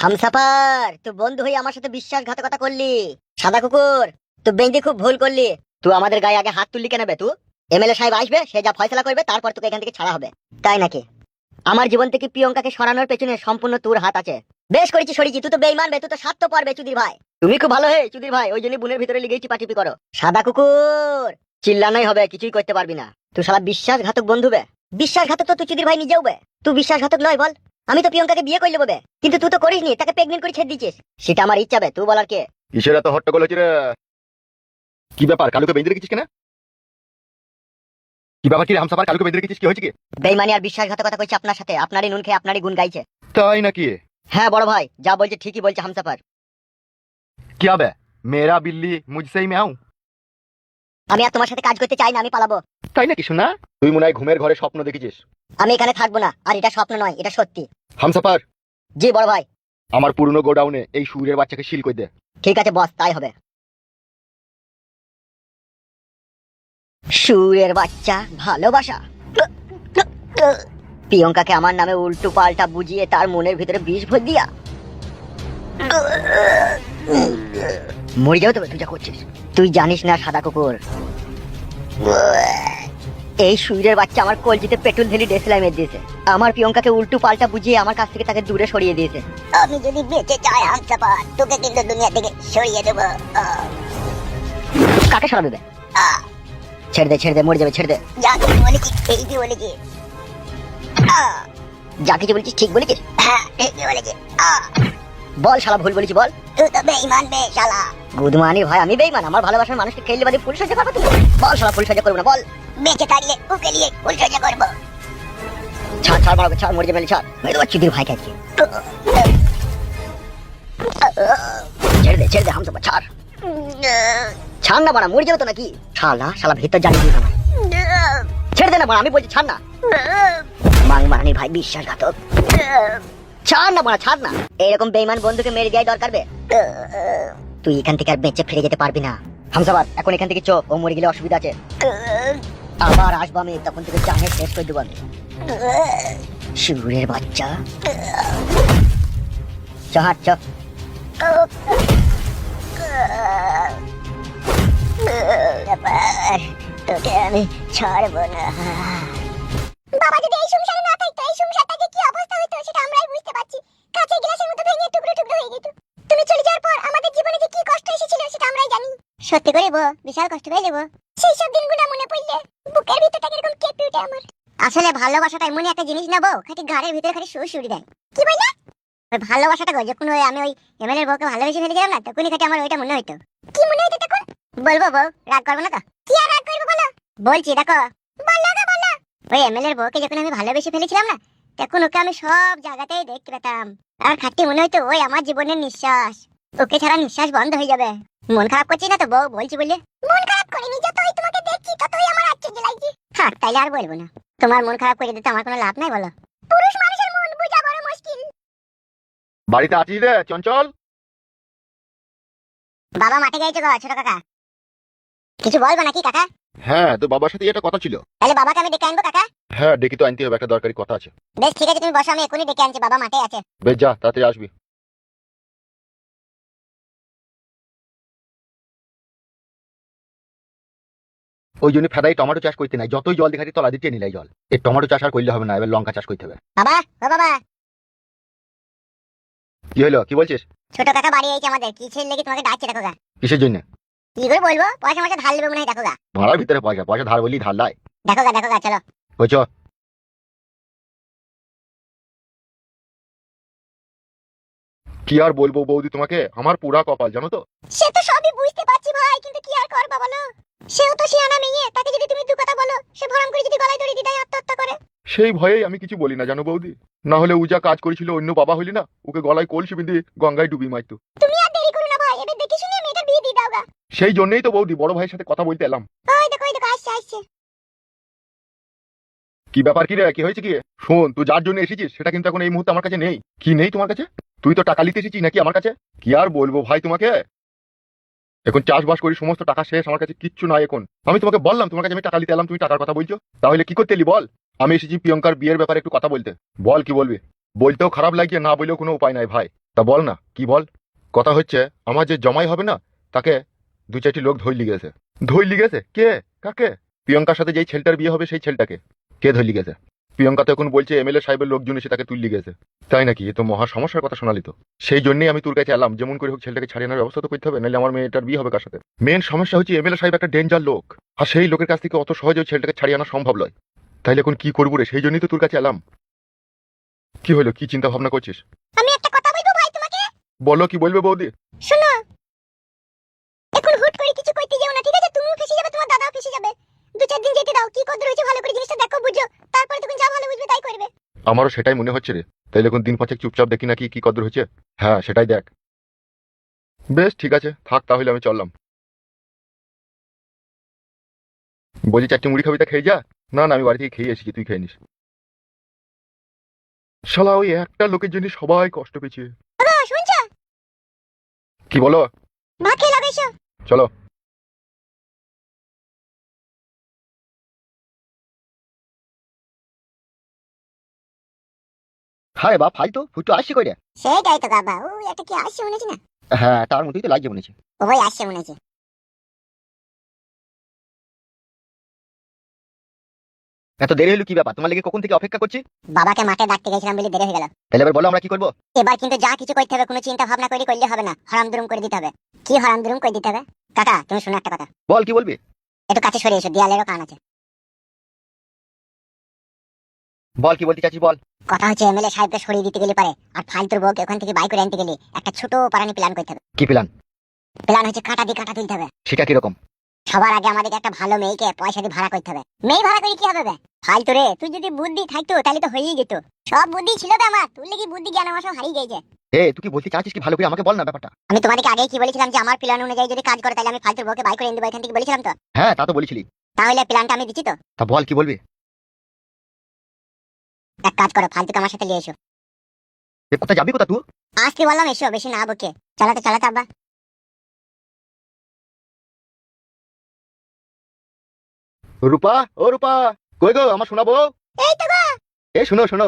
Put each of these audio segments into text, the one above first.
হামসাফার, তুই বন্ধু হয়ে আমার সাথে বিশ্বাসঘাতকতা করলি। সাদা কুকুর, তুই বেঁধে খুব ভুল করলি। তুই আমাদের গায়ে আগে হাত তুললি কেন বে? তুই এমএলএ সাহেব আসবে, সে যা ফয়সালা করবে তারপর তোকে এখান থেকে ছাড়া হবে, তাই নাকি? আমার জীবন থেকে প্রিয়ঙ্কাকে সরানোর পেছনে সম্পূর্ণ তোর হাত আছে। বেশ করেছি সরিয়েছি, তুই তো বেইমান বে, তুই তো স্বার্থপর বে চুদির ভাই। তুমি খুব ভালো হে চুদির ভাই, ওই জন্য বুনের ভিতরে লিগেই টিপাটিপি করো। সাদা কুকুর, চিল্লানোই হবে, কিছুই করতে পারবি না। তুই শালা বিশ্বাসঘাতক বন্ধু বে। বিশ্বাসঘাতক তো তুই চুদির ভাই নিজেও বে। তুই বিশ্বাসঘাতক নয় বল? আমি তো প্রিয়ঙ্কাকে বিয়ে করে নেবো বে, কিন্তু তুই তো করিসনি, তাকে প্রেগনেন্ট করে ছেড়ে দিয়েছিস। সেটা আমার ইচ্ছা বে, তুই বলার কে? কিসের এত হট্টগোল হচ্ছে রে? কি ব্যাপার, কালুকে বেঁধে রেখেছিস কেন? কি ব্যাপার, কি রে হামসাফার, কালুকে বেঁধে রেখেছিস, কি হয়েছে কি? বেইমানি আর বিশ্বাসঘাতকতা করছে আপনার সাথে, আপনারই নুন খেয়ে আপনারই গুণ গাইছে। তাই নাকি? হ্যাঁ বড় ভাই, যা বলছে ঠিকই বলছে হামসাফার। কি হবে? মেরা বিল্লি মুঝসেই ম্যাও। আমি আর তোমার সাথে কাজ করতে চাই না, আমি পালাবো। তাই নাকি শোনা? তুই মনে হয় ঘুমের ঘরে স্বপ্ন দেখেছিস। আমি এখানে থাকবো না, আর এটা স্বপ্ন নয়, এটা সত্যি। হামসাফার, জি বড় ভাই। আমার পুরনো গোডাউনে এই সুরের বাচ্চাকে সিল করে দে। ঠিক আছে বস, তাই হবে। সুরের বাচ্চা, ভালোবাসা। প্রিয়ঙ্কাকে আমার নামে উল্টো পাল্টা বুঝিয়ে তার মনের ভিতরে বিষ ভর দিয়া। মরে যাও তবে তুই যা করছিস। তুই জানিস না সাদা কুকুর, এই সুরের বাচ্চা আমার কলজিতে পেট্রোল ঢেলে ডেসলাই মেরে দিয়েছে। আমার প্রিয়ঙ্কাকে উল্টো পাল্টা বুঝিয়ে আমার কাছ থেকে তাকে দূরে সরিয়ে দিয়েছে। আমি যদি বেঁচে চাই হামসাফার, তোকে কিন্তু দুনিয়া থেকে সরিয়ে দেবো। কাকে সরাবে বে? ছেড়ে দে ছেড়ে দে, মরে যাবে, ছেড়ে দে। যা কিছু বলেছি ঠিকই বলেছি। যা কিছু বলছিস ঠিক বলেছিস? হ্যাঁ ঠিকই বলেছি। বল শালা ভুল বলেছি বল। তুই তো বেঈমান বে শালা। গুদমানি ভাই, আমি বেইমান? আমার ভালোবাসার মানুষকে খেললে বাদে ফুল সজ্জা করবো তুমি? বল শালা ফুল সজ্জা করবো না, বল। বেঁচে থাকলে ওকে নিয়ে ফুলসজ্জা করবো। ছাড় ছাড় মারবে, ছাড়, মরে যাবে, ছাড়, মেরে দেবো চুদির ভাই কাছে। ছেড়ে দে হামসাফার, ছাড়। ছাড় না বাড়া, মরে যাবে তো নাকি? শালা শালা ভেতর জানিয়ে দিস আমার। ছেড়ে দে না বাড়া, আমি বলছি ছাড় না। মাংমারানির ভাই বিশ্বাসঘাতক। ছাড় না বাড়া, ছাড় না। এরকম বেইমান বন্ধুকে মেরে দেওয়াই দরকার বে। তুই এখান থেকে আর বেঁচে ফিরে যেতে পারবি না হামসাফার। এখন এখান থেকে চো, ও মরে গেলে অসুবিধা আছে। আবার আসবো আমি, তখন থেকে জানে শেষ করে দেবো আমি। সুরের বাচ্চা, চাহার চ। তোকে আমি ছাড়বো না। বাবা যদি এই সংসারে না থাকতো, এই সংসারটা যে কি অবস্থা হতো সেটা আমরাই বুঝতে পারছি। কাঁচের গ্লাসের মতো ভেঙে টুকরো টুকরো হয়ে যেত। তুমি চলে যাওয়ার পর আমাদের জীবনে যে কি কষ্ট এসেছিল সেটা আমরাই জানি। সত্যি করে বল, বিশাল কষ্ট পেয়ে যাবো। সেই সব দিনগুলো মনে পড়লে বুকের ভিতরটা কিরকম কেঁপে ওঠে আমার। আসলে ভালোবাসাটা এমনই একটা জিনিস না বউ, খালি ঘরের ভিতরে খালি সুড়ি দেয়। কি বললে? ওই ভালোবাসাটা গো, যখন ওই আমি ওই এমএলএ এর বউকে ভালোবেসে ফেলেছিলাম না, তখনই খালি আমার ওইটা মনে হইতো। কি মনে হইতো তখন? বলবো বউ, রাগ করবো না তো? কি আর রাগ করবো বলো? বলছি দেখো। বললো গো বললো। ওই এমএলএ এর বউকে যখন আমি ভালোবেসে ফেলেছিলাম না, তখন ওকে আমি সব জায়গাতেই দেখতে পেতাম। আর খাটতে মনে হইতো ওই আমার জীবনের নিঃশ্বাস। ওকে ছাড়া নিঃশ্বাস বন্ধ হয়ে যাবে। মন খারাপ করছি না তো বউ, বলছি বললে? মন খারাপ করিনি, যতই তোমাকে দেখছি ততই আমার আশ্চর্য লাগছে। হ্যাঁ তাইলে আর বলবো না। তোমার মন খারাপ করে দিতে আমার কোনো লাভ নাই বলো। পুরুষ মানুষের মন বোঝা বড় মুশকিল। বাড়িতে আছিস রে চঞ্চল? বাবা মাঠে গেছে গো ছোট কাকা। কিছু বলবো নাকি কাকা? হ্যাঁ, তো বাবার সাথে এটা কথা ছিল। তাহলে বাবাকে আমি ডেকে আনবো কাকা? হ্যাঁ, ডেকে তো আনতে হবে, একটা দরকারি কথা আছে। বেশ ঠিক আছে, তুমি বসো, আমি এখনই ডেকে আনছি, বাবা মাঠে আছে। বেশ যা, তাড়াতাড়ি আসবি। ওই জন্য ফেদাই টমেটো চাষ করতে নাই, যতই জল দেখাচ্ছি তলা দিতে নিলাই জল। এই টমেটো চাষ আর করলে হবে না, এবার লঙ্কা চাষ করতে হবে। বাবা ও বাবা। কি হলো, কি বলছিস? ছোট কাকা বাড়ি আইছে আমাদের, কিসের লেগে তোমাকে ডাকছে দেখো গা। কিসের জন্য? কি করে বলবো, পয়সা মাসে ধার নেবে মনে হয় দেখো গা। ভাড়ার ভিতরে পয়সা, পয়সা ধার বলি ধার লাই। দেখো গা চলো। ওই চ। কি আর বলবো বৌদি তোমাকে, আমার পুরা কপাল জানো তো। সে তো সবই বুঝতে পারছি ভাই, কিন্তু কি আর করবা বলো। সেও তো শিয়ানা মেয়ে, তাকে যদি তুমি দু কথা বলো, সে ভরম করে যদি গলায় দড়ি দিয়ে দেয়, আত্মহত্যা করে। সেই ভয়েই আমি কিছু বলি না জানো বৌদি, না হলে ও যা কাজ করেছিল অন্য বাবা হইলি না, ওকে গলায় কলসি বেঁধে গঙ্গায় ডুবি মারতো। তুমি আর দেরি করো না ভাই, এবার দেখে শুনে মেয়েটার বিয়ে দিয়ে দাও গা। সেই জন্যই তো বৌদি বড় ভাইয়ের সাথে কথা বলতে এলাম। ওই দেখো আসছে। কি ব্যাপার, কি রে, কি হয়েছে কি? শোন, তুই যার জন্য এসেছিস সেটা কিন্তু এখন এই মুহূর্তে আমার কাছে নেই। কি নেই তোমার কাছে? তুই তো টাকা নিতে এসেছিস নাকি আমার কাছে? কি আর বলবো ভাই তোমাকে, এখন চাষবাস করি, সমস্ত টাকা শেষ, আমার কাছে কিচ্ছু নাই এখন। আমি তোমাকে বললাম তোমার কাছে আমি টাকা নিতে এলাম, তুমি টাকার কথা বলছো, তাহলে কি করতে এলি বল? আমি এসেছি প্রিয়ঙ্কার বিয়ের ব্যাপারে একটু কথা বলতে। বল কি বলবি? বলতেও খারাপ লাগছে, না বললেও কোনো উপায় নাই ভাই। তা বল না কি বল। কথা হচ্ছে আমার যে জমাই হবে না তাকে দু চারটি লোক ধৈর্য গেছে। ধৈর্য গেছে কে? কাকে? প্রিয়ঙ্কার সাথে যেই ছেলেটার বিয়ে হবে সেই ছেলেটাকে কে ধৈর্য গেছে? প্রিয়ঙ্কা তো এখন বলছে এমএলএ সাহেবের লোকজন এসে তাকে তুললি গেছে। তাই নাকি? এ তো মহা সমস্যার কথা শোনালি তো। সেই জন্যই আমি তোর কাছে এলাম, যেমন করে হোক ছেলেটাকে ছাড়িয়ে আনার ব্যবস্থা তো করতে হবে, নাহলে আমার মেয়েটার বিয়ে হবে কার সাথে? মেন সমস্যা হচ্ছে এমএলএ সাহেব একটা ডেঞ্জার লোক, আর সেই লোকের কাছ থেকে অত সহজে ওই ছেলেটাকে ছাড়িয়ে আনা সম্ভব নয়। তাইলে এখন কি করবো রে? সেই জন্যই তো তোর কাছে এলাম। কি হলো? কি চিন্তা ভাবনা করছিস? আমি একটা কথা বলবো ভাই তোমাকে। বলো, কি বলবে বৌদি? শোনো, এখন হুট করে কিছু করতে যেও না, ঠিক আছে? তুমিও ফেসে যাবে, তোমার দাদাও ফেসে যাবে। 2-4 দিন যেতে দাও, কি কদর হয়েছে ভালো করে জিনিসটা দেখো, বুঝো, তারপরে তুমি যা ভালো বুঝবে তাই করবে। আমারও সেটাই মনে হচ্ছে রে। তাইলে এখন দিন পাঁচেক চুপচাপ দেখি নাকি কি কদর হচ্ছে। হ্যাঁ সেটাই দেখ। বেশ ঠিক আছে, থাক তাহলে আমি চললাম। বলছি 4টি মুড়ি খাবি? তা খেয়ে যা। না না, আমি বাড়ি থেকে খেয়ে এসেছি, তুই খেয়ে নিস। শালা ওই একটা লোকের জন্য সবাই কষ্ট পেয়েছে। বাবা শুনছো? কি বলো? ভাত খেয়ে লাগাইছো? চলো। হায় বাপ, হাই তো ফুটু আসছে কইরে। সেটাই তো বাবা, ও একটা কি আসছে মনে হচ্ছে না? হ্যাঁ তার মতোই তো লাগছে মনে হচ্ছে। ওই আসছে মনে হচ্ছে। এত দেরি হলো কি ব্যাপার? তোমার লেগে কখন থেকে অপেক্ষা করছি। বাবাকে মাঠে ডাকতে গেছিলাম বলে দেরি হয়ে গেল। তাহলে এবার বলো আমরা কি করবো? এবার কিন্তু যা কিছু করতে হবে কোনো চিন্তা ভাবনা করে করলে হবে না, হারাম দুরুম করে দিতে হবে। কি হারাম দুরুম করে দিতে হবে? কাকা তুমি শোনো একটা কথা, বল, কি বলবি? একটু কাছে সরে এসো, দেয়ালেরও কান আছে। বল, কি বলতে চাচ্ছিস বল। কথা হচ্ছে এমএলএ সাহেবকে সরিয়ে দিতে গেলে পারে, আর ফালতুর বউকে ওখান থেকে বাই করে আনতে গেলে একটা ছোট পারানি প্ল্যান করতে হবে। কি প্ল্যান? প্ল্যান হচ্ছে কাঁটা দিয়ে কাঁটা তুলতে হবে। সেটা কিরকম? সবার আগে আমাদেরকে একটা ভালো মেয়েকে পয়সা দিয়ে ভাড়া করতে হবে। মেয়ে ভাড়া করে কি হবে বে? ফালতু রে, তুই যদি বুদ্ধি থাকতো তাহলে তো হয়েই যেত। সব বুদ্ধি ছিল তো আমার, তুই কি বুদ্ধি জ্ঞান আমার সব হারিয়ে গেছে। তুই কি বলতে চাচ্ছিস কি? ভালো করে আমাকে বল না ব্যাপারটা। আমি তোমাদেরকে আগেই কি বলেছিলাম যে আমার প্ল্যান অনুযায়ী যদি কাজ করে তাহলে আমি ফালতুর বউকে বাই করে এনে দেবো এখান থেকে, বলেছিলাম তো? হ্যাঁ তা তো বলেছিলি। তাহলে প্ল্যানটা আমি দিচ্ছি তো। তা বল, কি বলবি? এক কাজ করো, ফালতুকে আমার সাথে নিয়ে এসো। কোথায় যাবি? কোথা তুই? আসতে বললাম এসো, বেশি না বকে। চালাতে চালাতে আব্বা। রূপা, ও রূপা, কই গো আমার শোনাবো? এই তো গো, শোনো শোনো।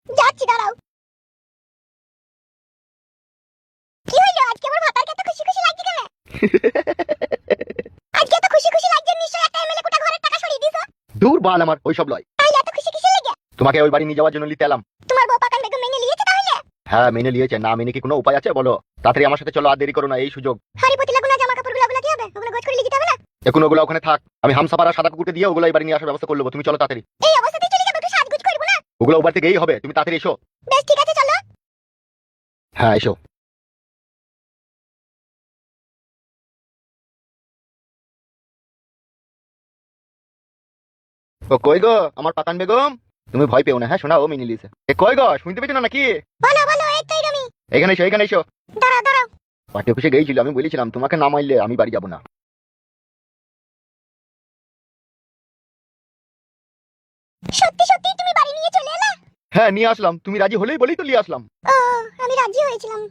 যাচ্ছি, দাঁড়াও। কি হইলো আজকে আমার ভাতারকে এত খুশি খুশি লাগছে কেন? আজকে এত খুশি খুশি লাগছে, নিশ্চয়ই একটা এমএলএ কোটা ঘরের টাকা সরিয়ে দিছো। দূর বাল, আমার ওই সব লয়। তাইলে এত খুশি খুশি লাগে? তোমাকে ওই বাড়ি নিয়ে যাওয়ার জন্য নিতে এলাম। তোমার বউ পাকান বেগম মেনে নিয়েছে তাহলে? হ্যাঁ মেনে নিয়েছে। না মেনে কি কোনো উপায় আছে বলো? তাড়াতাড়ি আমার সাথে চলো, আর দেরি করো না, এই সুযোগ। হাড়ি পতি লাগুনা জামা কাপড়গুলো ওগুলো কি হবে? ওগুলো গোছ করে লিখতে হবে না? এখন ওগুলো ওখানে থাক, আমি হামসাপাড়া সাদা কুকুরকে দিয়ে ওগুলো এই বাড়ি নিয়ে আসার ব্যবস্থা করে নেবো। তুমি চলো তাড়াতাড়ি। এই অবস্থাতেই চলে যাবে? একটু সাজগুজ করব না? ওগুলো ও বাড়ি থেকেই হবে, তুমি তাড়াতাড়ি এসো। বেশ ঠিক আছে, চলো। হ্যাঁ এসো। ও কই গো আমার পাকান বেগম? তুমি ভয় পেও না, হ্যাঁ শোনা, ও মেনে নিয়েছে। কই গো, শুনতে পেছো না নাকি? বলো বলো, এই তো আমি। এখানে এসো, এখানে এসো। দাঁড়াও দাঁড়াও। পার্টি অফিসে গিয়েছিল, আমি বলেছিলাম তোমাকে না মারলে আমি বাড়ি যাবো না। সত্যি সত্যি তুমি বাড়ি নিয়ে চলে এলে? হ্যাঁ নিয়ে আসলাম, তুমি রাজি হলেই বলেই তো নিয়ে আসলাম। ও, আমি রাজি হয়েছিলাম।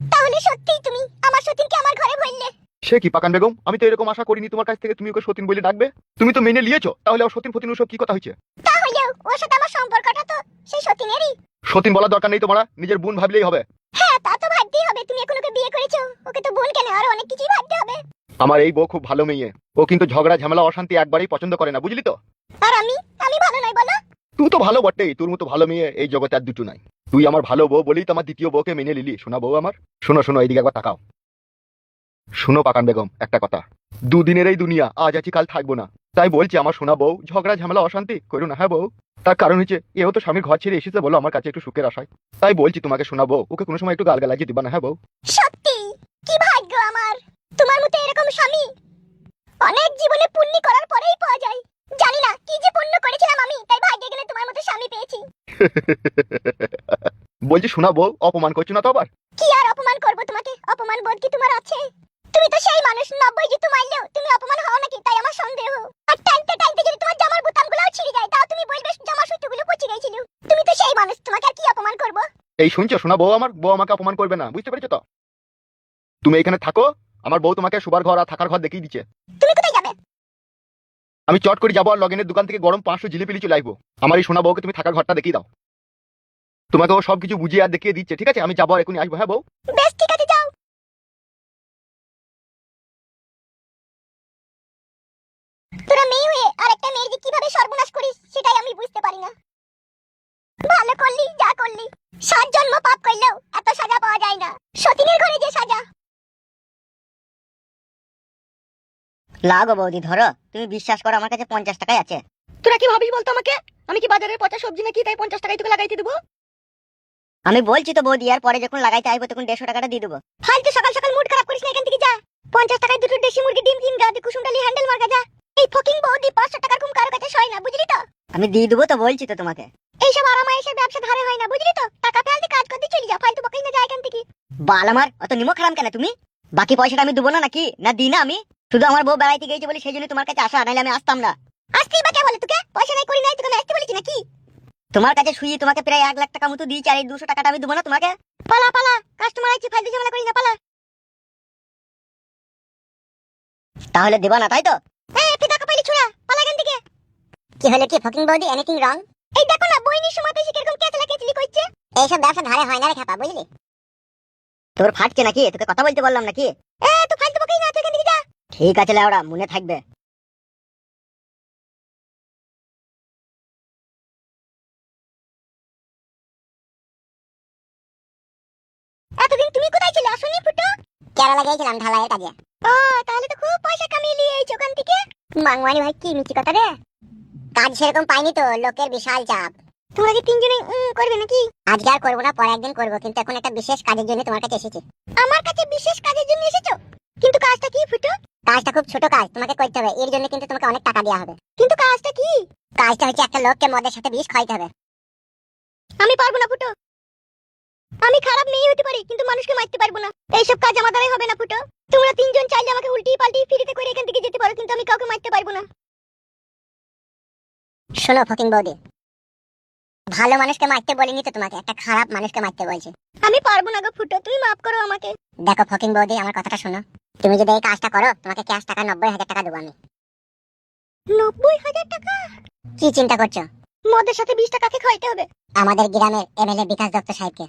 তাহলে সত্যি তুমি আমার সতীনকে আমার ঘরে ভরলে? সে কি পাকান বেগম, আমি তো এরকম আশা করিনি তোমার কাছ থেকে তুমি ওকে সতীন বলে ডাকবে। তুমি তো মেনে নিয়েছো, তাহলে আর সতীন ফতিন ওসব কি কথা হচ্ছে? তাহলেও ওর সাথে আমার সম্পর্কটা তো সেই সতীনেরই। সতীন বলার দরকার নেই তোমার, নিজের বোন ভাবলেই হবে। হ্যাঁ তা তো ভাবতেই হবে, তুমি এখন ওকে বিয়ে করেছো, ওকে তো বোন কেন আরো অনেক কিছুই ভাবতে হবে। আমার এই বউ খুব ভালো মেয়ে, ও কিন্তু ঝগড়া ঝামেলা অশান্তি একবারই পছন্দ করে না, বুঝলি তো? আর আমি আমি ভালো নই বলো? তুই তো ভালো বটেই, তোর মতো ভালো মেয়ে এই জগতে আর দুটো নাই। তুই আমার ভালো বউ বলেই তো আমার দ্বিতীয় বউকে মেনে নিলি। শোনা বউ আমার, শোনো শোনো, এইদিকে একবার তাকাও। শোনো পাকান বেগম, একটা কথা, দুদিনের এই দুনিয়া, আজ আছি কাল থাকবো না। তাই বলছি আমার শোনা বউ, ঝগড়া ঝামেলা অশান্তি করো না, হ্যাঁ বউ। তার কারণ হচ্ছে এও তো স্বামীর ঘর ছেড়ে এসেছে বলো আমার কাছে একটু সুখের আশায়। তাই বলছি তোমাকে শোনা বউ, ওকে কোনো সময় একটু গালগালাজি দিবা না, হ্যাঁ বউ। সত্যি কি ভাগ্য আমার, তোমার মতো এরকম স্বামী অনেক জীবনে পুণ্য করার পরেই পাওয়া যায়। জানি না কি যে পুণ্য করেছিলাম আমি, তাই ভাগ্যে গেলে তোমার মতো স্বামী পেয়েছি। বলছি শোনা বউ, অপমান করছো না তো আবার? কি আর অপমান করব তোমাকে? অপমান বোধ কি তোমার আছে? তুমি তো সেই মানুষ, 90 জুতো মারলেও তুমি অপমান হও নাকি তাই আমার সন্দেহ। আর টাইমতে টাইমতে যদি তোমার জামার বোতামগুলোও ছিঁড়ে যায় তাও তুমি বলবে জামার সুতোগুলো পচে গিয়েছিল। তুমি তো সেই মানুষ, তোমাকে আর কি অপমান করব? এই শুনছো শোনা বউ আমার, বউ আমাকে অপমান করবে না, বুঝতে পেরেছো তো? তুমি এখানে থাকো, আমার বউ তোমাকে শোবার ঘর আর থাকার ঘর দেখিয়ে দিচ্ছে। তুমি কোথায় যাবে? আমি চট করে যাবো আর লগিনের দোকান থেকে গরম 500 জিলিপি লিচু লাইবো। আমার এই সোনা বউকে তুমি থাকার ঘরটা দেখিয়ে দাও। তোমাকে ও সবকিছু বুঝিয়ে আর দেখিয়ে দিচ্ছে, ঠিক আছে? আমি যাবো, এখনই আসবো। হ্যাঁ বউ। বেশ ঠিক আছে, যাও। তোরা মেয়ে হয়ে আর একটা মেয়ের যে কিভাবে সর্বনাশ করিস সেটাই আমি বুঝতে পারি না। ভালো করলি, যা করলি। 7 জন্ম পাপ করলেও এত সাজা পাওয়া যায় না। সতীনের ঘরে যে সাজা। লাগো বৌদি, ধরো। তুমি বিশ্বাস করো, আমার কাছে 50 টাকাই আছে। তোরা কি ভাবিস বলতো আমাকে? আমি কি বাজারের পচা সবজি নাকি, তাই 50 টাকাই তোকে লাগাইতে দেবো? আমি বলছি তো বৌদি, আর পরে যখন লাগাইতে আইবো তখন 150 টাকাটা দিয়ে দেবো। ফালতু সকাল সকাল মুড খারাপ করিস না, এখান থেকে যা। 50 টাকায় দুটো দেশি মুরগি ডিম কিন গা, কুসুম ডালি হ্যান্ডেল মার গা, যা। এই ফকিং বৌদি 500 টাকার কম কারো কাছে সয় না, বুঝলি তো? আমি দিয়ে দেবো তো, বলছি তো তোমাকে। এইসব আরামায়েশের ব্যবসা ধারে হয় না, বুঝলি তো? টাকা ফেলতে কাজ করতে চলে যা, ফালতু বকাই না, যা এখান থেকে। বাল আমার, অত নিমক খারাম কেন তুমি? বাকি পয়সাটা আমি দেবো না নাকি? না দিই না আমি? শুধু আমার বউ বেড়াইতে গেছে বলে সেই জন্য তোমার কাছে আসা, নাহলে আমি আসতাম না। আসতেই বা কে বলে তোকে? পয়সা নাই করি নাই, তোকে আমি আসতে বলেছি নাকি? তোমার কাছে শুয়ে তোমাকে প্রায় 1 লাখ টাকা মতো দিয়েছি, আর এই 200 টাকাটা আমি দেবো না তোমাকে? পালা পালা, কাস্টমার আছে, ফালতু ঝামেলা করিস না, পালা। তাহলে দেবা না, তাই তো? এই তুই টাকা পাইলি ছোড়া, পালা এখান থেকে। কি হলো কি ফকিং বৌদি, এনিথিং রং? এই দেখো না, বইনির সময় পেশি কিরকম কেচলা কেচলি করছে। এইসব ব্যবসা ধারে হয় না রে খাপা, বুঝলি? তোর ফাটছে নাকি? তোকে কথা বলতে বললাম নাকি? তুই ফালতু বকাই না, তুই এখান থেকে যা। ঠিক আছে লেওড়া, মনে থাকবে। এতদিন তুমি কোথায় ছিলে? আসনি ফুটো? কেরালা গিয়েছিলাম ঢালাইয়ের কাজে। ও, তাহলে তো খুব পয়সা কামিয়ে নিয়েছো ওখান থেকে। মাংমানি ভাই, কি মিষ্টি কথা রে। কাজ সেরকম পাইনি তো, লোকের বিশাল চাপ। তোমরা কি তিনজনে করবে নাকি? আজকে আর করবো না, পরে একদিন করবো, কিন্তু এখন একটা বিশেষ কাজের জন্য তোমার কাছে এসেছি। আমার কাছে বিশেষ কাজের জন্য এসেছো? কিন্তু কাজটা কি ফুটো? কাজটা খুব ছোট কাজ, তোমাকে করতে হবে। এর জন্য কিন্তু তোমাকে অনেক টাকা দেওয়া হবে। কিন্তু কাজটা কি? কাজটা হচ্ছে একটা লোককে মদের সাথে বিষ খাইতে হবে। আমি পারবো না ফুটো। আমি খারাপ মেয়ে হতে পারি, কিন্তু মানুষকে মারতে পারবো না। এইসব কাজ আমার দ্বারাই হবে না ফুটো। তোমরা তিনজন চাইলে আমাকে উল্টি পাল্টি ফিরিতে করে এখান থেকে যেতে পারো, কিন্তু আমি কাউকে মারতে পারবো না। শোনো ফকিং বৌদি, ভালো মানুষকে মারতে বলিনি তো তোমাকে, একটা খারাপ মানুষকে মারতে বলছি। আমি পারবো না গো ফুটো, তুমি মাফ করো আমাকে। দেখো ফকিং বৌদি, আমার কথাটা শোনো। তুমি যদি এই কাজটা করো, তোমাকে ক্যাশ টাকা 90,000 টাকা দেবো আমি। 90,000 টাকা? কি চিন্তা করছো? মদের সাথে 20 টাকাকে খাইতে হবে। আমাদের গ্রামের এমএলএ বিকাশ দত্ত সাহেবকে।